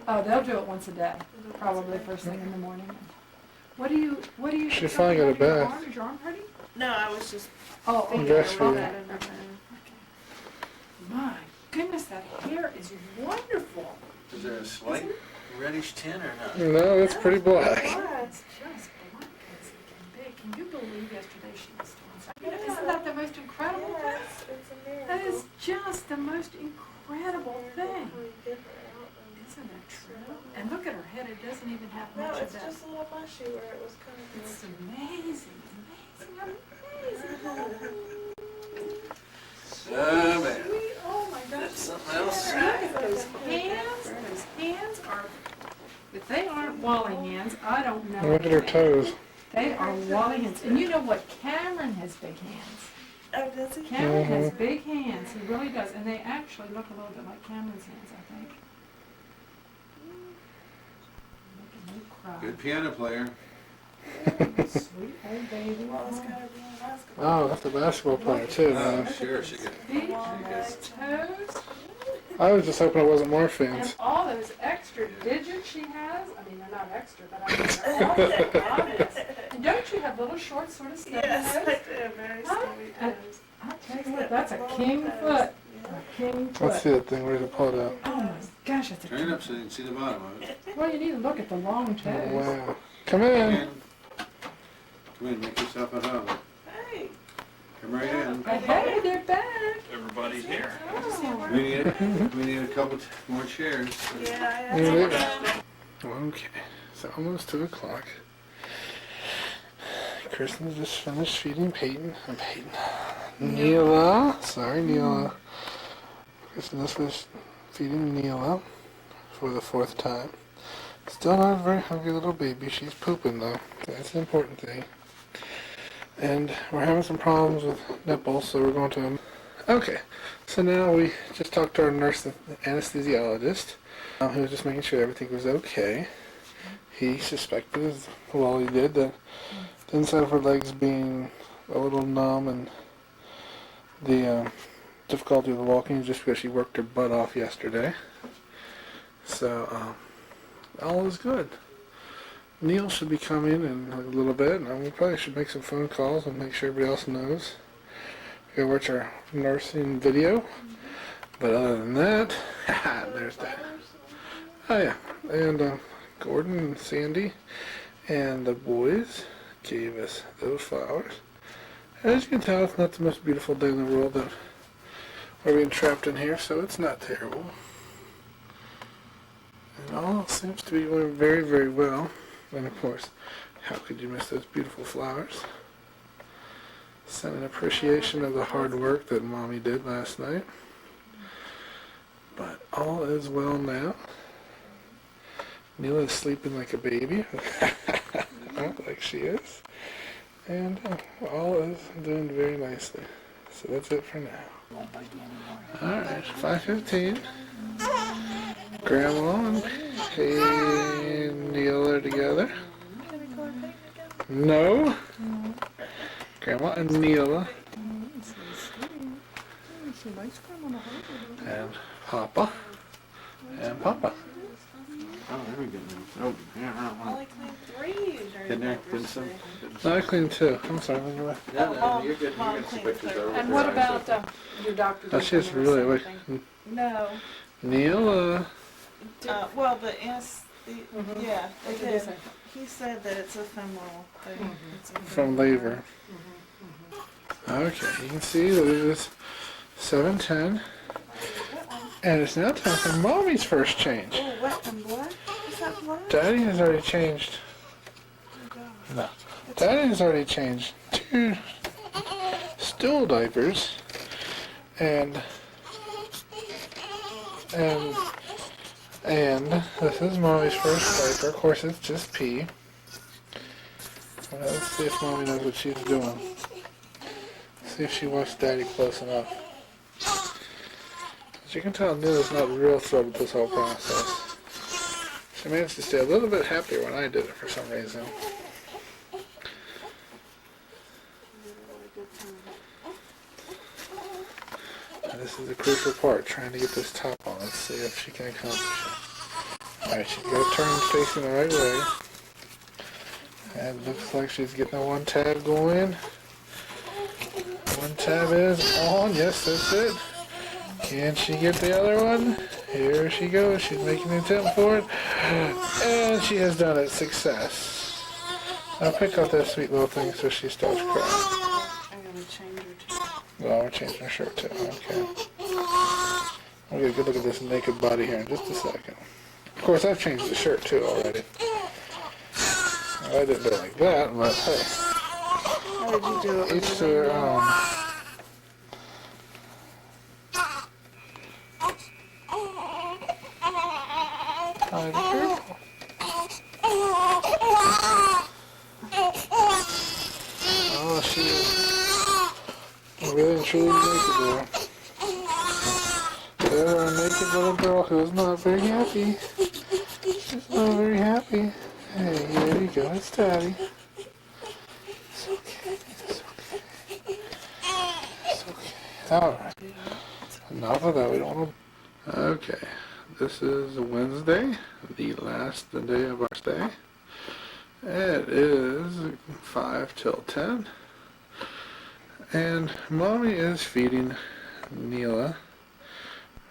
Oh, they'll do it once a day, probably first thing in the morning. What do you? She finally got a bath. Is your arm hurting? No, I was just Oh, thinking okay. breastfeeding. that in there. My goodness, that hair is wonderful. Is there a slight reddish tint or not? No, it's pretty black. It's just black as it can be. Can you believe yesterday she was doing something? Isn't that the most incredible thing? It's a miracle. That is just the most incredible thing. Isn't that true? And look at her head, it doesn't even have No, much of it's that. just a little mushy where it was coming It's from. amazing, amazing. Oh, man. Oh my gosh. That's something else. Look at those hands. Those hands are, if they aren't Wally hands, I don't know. Look at her toes. They are Wally hands. And you know what? Cameron has big hands. Oh, does he? Cameron has big hands. He really does. And they actually look a little bit like Cameron's hands, I think. Making me cry. Good piano player. Sweet old baby. Well, it's gotta be in basketball. Oh, that's a basketball player too, Oh, man. sure, she could. Big She toes. I was just hoping it wasn't more And fins. all those extra digits she has, I mean, they're not extra, but I mean, they're all obvious. And don't you have little short sort of stubby Yes, I toes? do. Very Huh? stubby toes. I'll tell you what, that's a king foot. A king Let's foot. see that thing. Where's it pulled out? Oh my gosh, that's a Turn king it up so you can see the bottom of it. Well, you need to look at the long Oh, toes. wow. Come Come in. in. Come in, make yourself at home. Hey. Come right in. But hey, they're back. Everybody's here. Oh. We need a couple more chairs. Yeah, I Yeah. have Okay, it's almost 2 o'clock. Kristen's just finished feeding Peyton. Neila. Sorry, Neila. Kristen just finished feeding Neila for the 4th time. Still not a very hungry little baby. She's pooping though. That's the important thing. And we're having some problems with nipples, so we're going to... Okay, so now we just talked to our nurse, the anesthesiologist, who was just making sure everything was okay. He suspected, as well he did, that the inside of her legs being a little numb and the difficulty with walking is just because she worked her butt off yesterday. So, all is good. Neil should be coming in a little bit, and we probably should make some phone calls and make sure everybody else knows. Go watch our nursing video. But other than that, there's that. Oh yeah, and Gordon and Sandy and the boys gave us those flowers. As you can tell, it's not the most beautiful day in the world that we're being trapped in here, so it's not terrible. And all seems to be going very, very well. And of course, how could you miss those beautiful flowers? Send an appreciation of the hard work that Mommy did last night. But all is well now. Neila is sleeping like a baby, like she is. And all is doing very nicely. So that's it for now. Alright, 5:15. Grandma and Neila are together. No. Grandma and Neila. And Papa. And Papa. Oh, there we go. Oh, yeah, only cleaned 3 during Didn't there? the Didn't some? No, I cleaned 2. I'm sorry, let me go back. No, no, you're good. You Mom got some cleaned pictures it. over And there. what about your doctor? Oh, she's really awake. No. Neila. Well, the yeah, What did he say? he said that it's a femoral thing. It's a From labor. Okay, you can see that it is 7:10. And it's now time for Mommy's first change. Oh, wet and blood? Is that blood? Daddy has already changed. Oh, God. No. Daddy has already changed 2 stool diapers. And this is Mommy's first diaper. Of course, it's just pee. Let's see if Mommy knows what she's doing. See if she wants Daddy close enough. As you can tell, Neila's not real thrilled with this whole process. She managed to stay a little bit happier when I did it for some reason. And this is the crucial part, trying to get this top on. Let's see if she can accomplish it. Alright, she's got to turn facing the right way. And looks like she's getting the one tab going. One tab is on. Yes, that's it. Can she get the other one? Here she goes. She's making an attempt for it. And she has done it. Success. Now pick up that sweet little thing so she starts crying. I gotta change her too. Well, we're changing her shirt too. Okay. We'll get a good look at this naked body here in just a second. Of course, I've changed the shirt too already. I didn't do it like that, but hey. How did you do it? Each to their own. Hi, be careful. Oh, she is really and truly naked there. There, a naked little girl who is not very happy. She's not very happy. Hey, there you go. It's Daddy. It's okay. It's okay. It's okay. Alright. Enough of that. We don't want to... Okay. This is Wednesday, the last day of our stay. It is 5 till 10. And Mommy is feeding Neila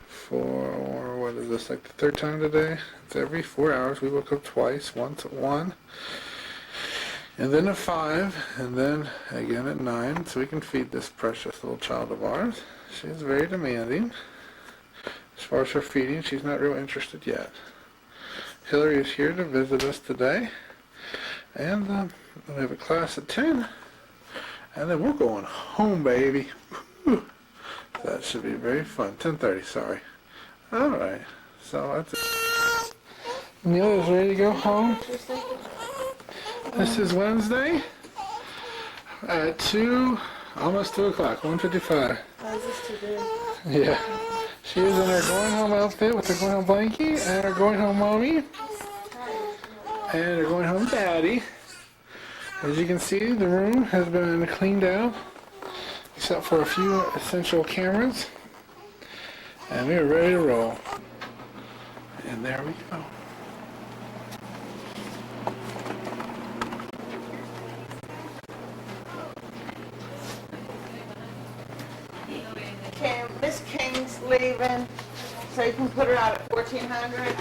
for, what is this, like the third time today? It's every 4 hours. We woke up twice, once at 1, and then at 5, and then again at 9, so we can feed this precious little child of ours. She's very demanding. As far as her feeding, she's not real interested yet. Hillary is here to visit us today, and we have a class at 10, and then we're going home, baby. Whew. That should be very fun. 10:30, sorry. Alright, so that's it. Neila's ready to go home. This is Wednesday at 2, almost 2 o'clock, 1:55. Why is this too big? Yeah. She is in her going home outfit with her going home blankie and her going home mommy and her going home daddy. As you can see, the room has been cleaned out except for a few essential cameras, and we are ready to roll. And there we go. Okay, Miss King's leaving, so you can put her out at 1400.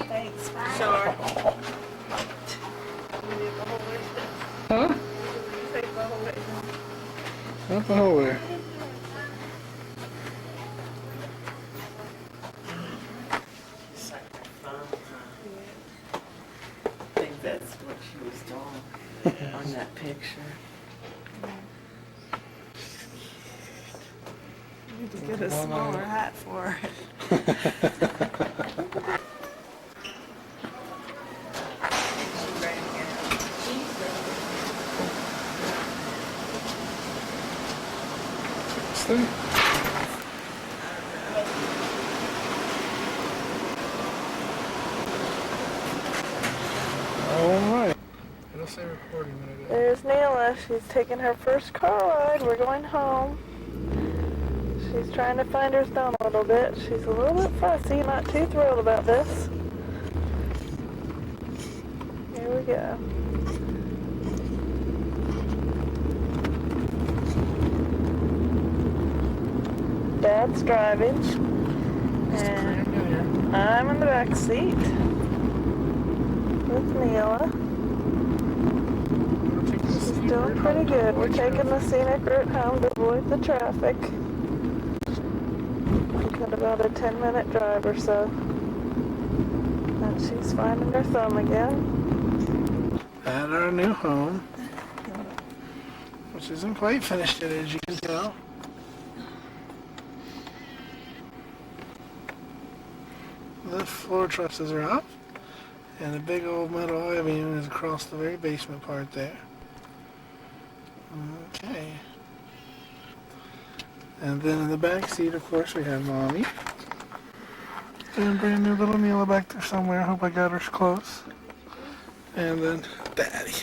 Thanks. Sure. Huh? Not the whole way. I think that's what she was doing on that picture. You need to get a smaller hat for her. See? Alright. It'll say recording when it is. There's Neila. She's taking her first car ride. We're going home. She's trying to find her thumb a little bit. She's a little bit fussy, not too thrilled about this. Here we go. Dad's driving, and I'm in the back seat with Neila. She's doing pretty good. We're taking the scenic route home to avoid the traffic. We've got about a 10-minute drive or so. And she's finding her thumb again. At our new home, which isn't quite finished yet, as you can tell. The floor trusses are up, and the big old metal I-beam is across the very basement part there. Okay. And then in the back seat, of course, we have Mommy. And brand new little Neila back there somewhere. I hope I got her close. And then Daddy.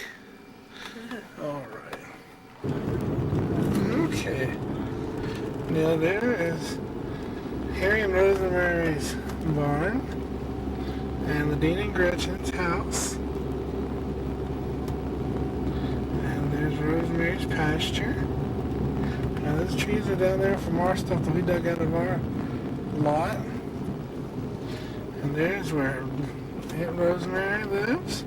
Alright. Okay. Now there is Harry and Rosemary's barn. And the Dean and Gretchen's house. And there's Rosemary's pasture. Now those trees are down there from our stuff that we dug out of our lot. And there's where Aunt Rosemary lives.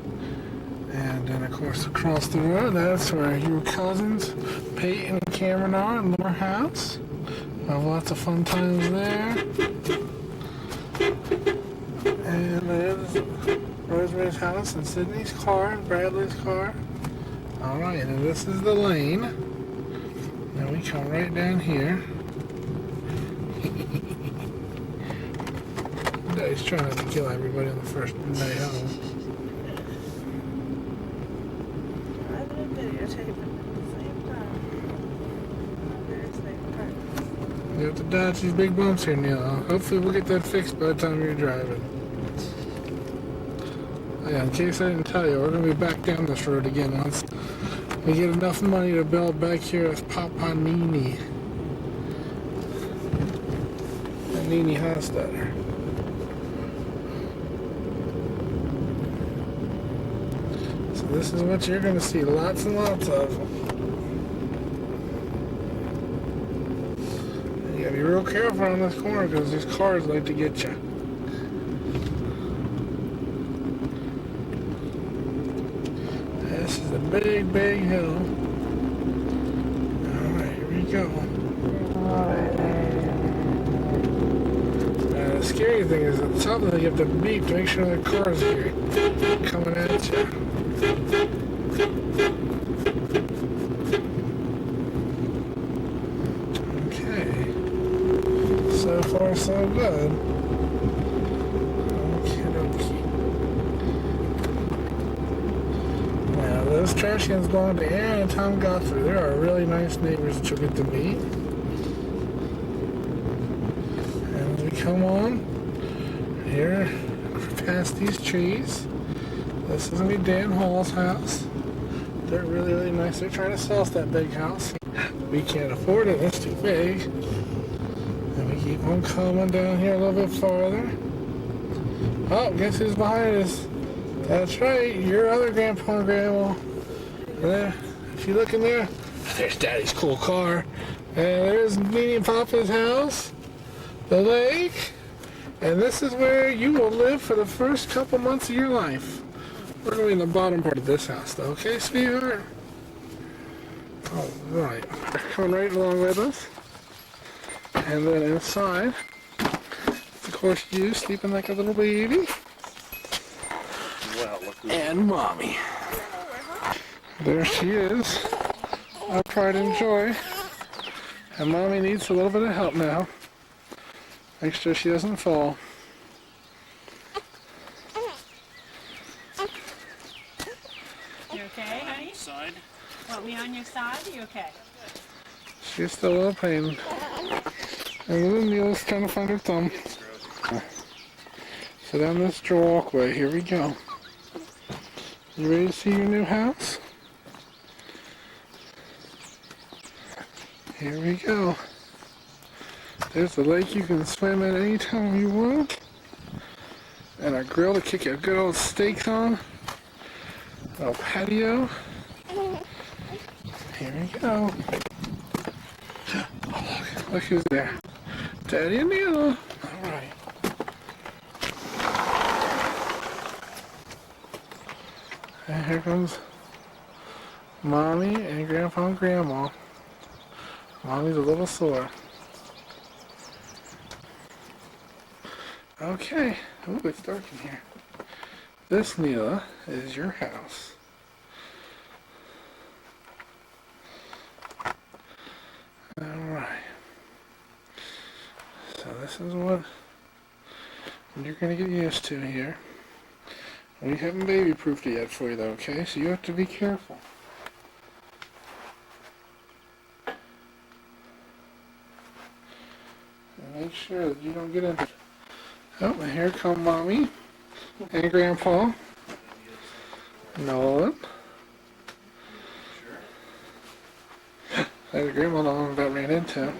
And then of course across the road, that's where your cousins Peyton and Cameron are in their house. Have lots of fun times there. And there's Rosemary's house and Sydney's car and Bradley's car. Alright, and this is the lane. Now we come right down here. Daddy's trying not to kill everybody on the first day home. I've been videotaping at the same time. Very same time. You have to dodge these big bumps here, Neila. Hopefully we'll get that fixed by the time you're driving. Oh yeah, in case I didn't tell you, we're going to be back down this road again once we get enough money to build back here with Papa Nini. And Nini Hostetter. So this is what you're going to see lots and lots of. You gotta be real careful on this corner because these cars like to get you. This is a big, big hill. Alright, here we go. Now the scary thing is at the top of it, you have to beep to make sure the cars are coming at you. So far, so good. Okie dokie. Now, those trash cans belong to Aaron and Tom Godfrey. They are really nice neighbors that you'll get to meet. And as we come on here, past these trees, this is going to be Dan Hall's house. They're really, really nice. They're trying to sell us that big house. We can't afford it. It's too big. And we keep on coming down here a little bit farther. Oh, guess who's behind us? That's right, your other grandpa and grandma. There, if you look in there, there's Daddy's cool car. And there's Nene and Papa's house, the lake, and this is where you will live for the first couple months of your life. We're going to be in the bottom part of this house, though, okay, sweetheart? All right, coming right along with us. And then inside, of course, you sleeping like a little baby. Well, look who's And Mommy. There she is. Our pride and joy. And Mommy needs a little bit of help now. Make sure she doesn't fall. You okay, honey? side. Want me on your side? Are you okay? She's still a little pain. And little Neila's trying to find her thumb. So down this walkway, here we go. You ready to see your new house? Here we go. There's the lake you can swim in anytime you want. And a grill to kick your good old steaks on. A little patio. Here we go. Oh, look who's there. Daddy and Neila. Alright. And here comes Mommy and Grandpa and Grandma. Mommy's a little sore. Okay. Oh, it's dark in here. This, Neila, is your house. Alright. So this is what you're going to get used to here. We haven't baby-proofed it yet for you though, okay? So you have to be careful. And make sure that you don't get into... Oh, and here come Mommy and Grandpa. Nolan. There's Grandma Nolan about ran into.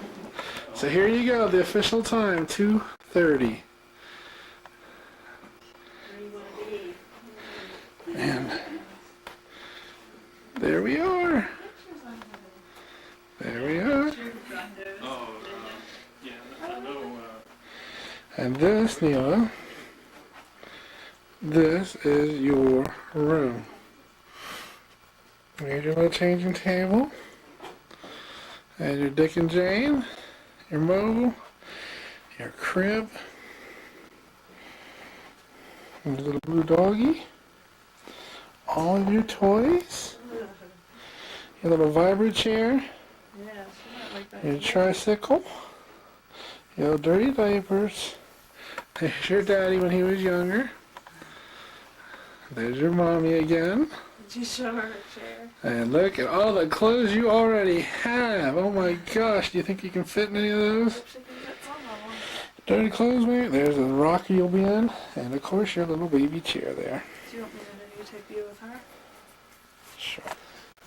So here you go, the official time, 2:30. There we are. There we are. Oh, yeah, I know. And this, Neila, this is your room. Here's your little changing table. And your Dick and Jane, your mobile, your crib, and your little blue doggy, all of your toys, your little vibra chair, Yeah, she might like that. your tricycle, your dirty diapers. There's your daddy when he was younger. There's your mommy again. Did you show her a chair? And look at all the clothes you already have. Oh my gosh, do you think you can fit in any of those? Hope she can get some of them. Dirty clothes, mate. There's the rocker you'll be in. And of course your little baby chair there. Do you want me to videotape you with her? Sure.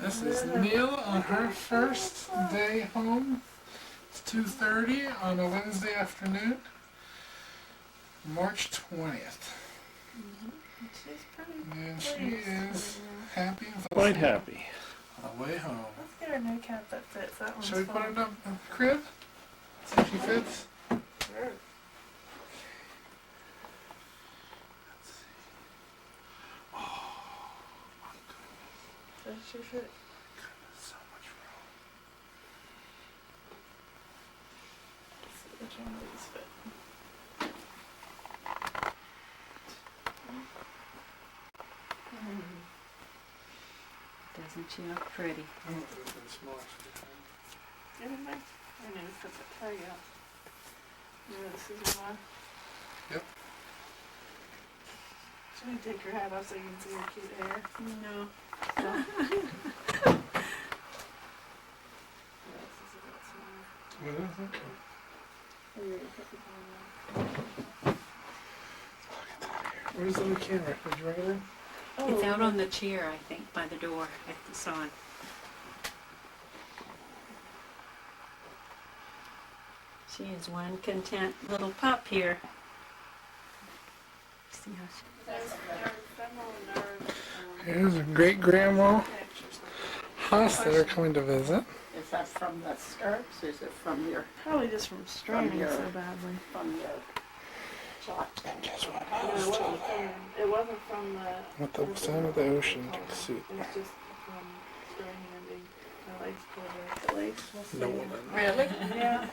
This is Neila on her first day home. It's 2:30 on a Wednesday afternoon, March 20th. She's pretty. And she is happy and Quite happy. on the way home. Let's get her new cap that fits. That one's Shall we put her fun. in the crib? See if she fits? Sure. Does she fit? So much room. Let's see which one of these fit. Doesn't she look pretty? I don't think it's been small. Get in there. I need to put the tag out. Yeah, this is your one. Yep. Should I take your hat off so you can see your cute hair? No. What is it? Where's the other camera? Did you bring it in? It's out on the chair, I think, by the door at the sign. She is one content little pup here. See how she... There's femoral nerve. Here's a great grandma Pictures. Haas that are coming to visit. Is that from the skirts? Is it from your Probably just from straining your- so badly. shot? And guess what? No, it wasn't from the. With the sound of the ocean, you can see it. It was just from straining and being my legs pulled the legs. No woman. Really? Yeah.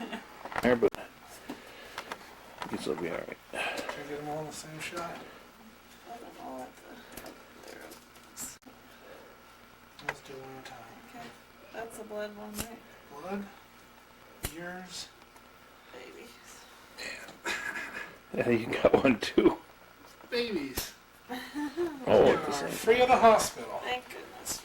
There, but I guess it'll be all right. Can I get them all in the same shot? I don't know what the. There. Let's do it one more time. Okay. That's the blood one, right? Blood, ears, Babies. Yeah, you got one too. babies. Oh, You at the are same free of the hospital. Thank goodness.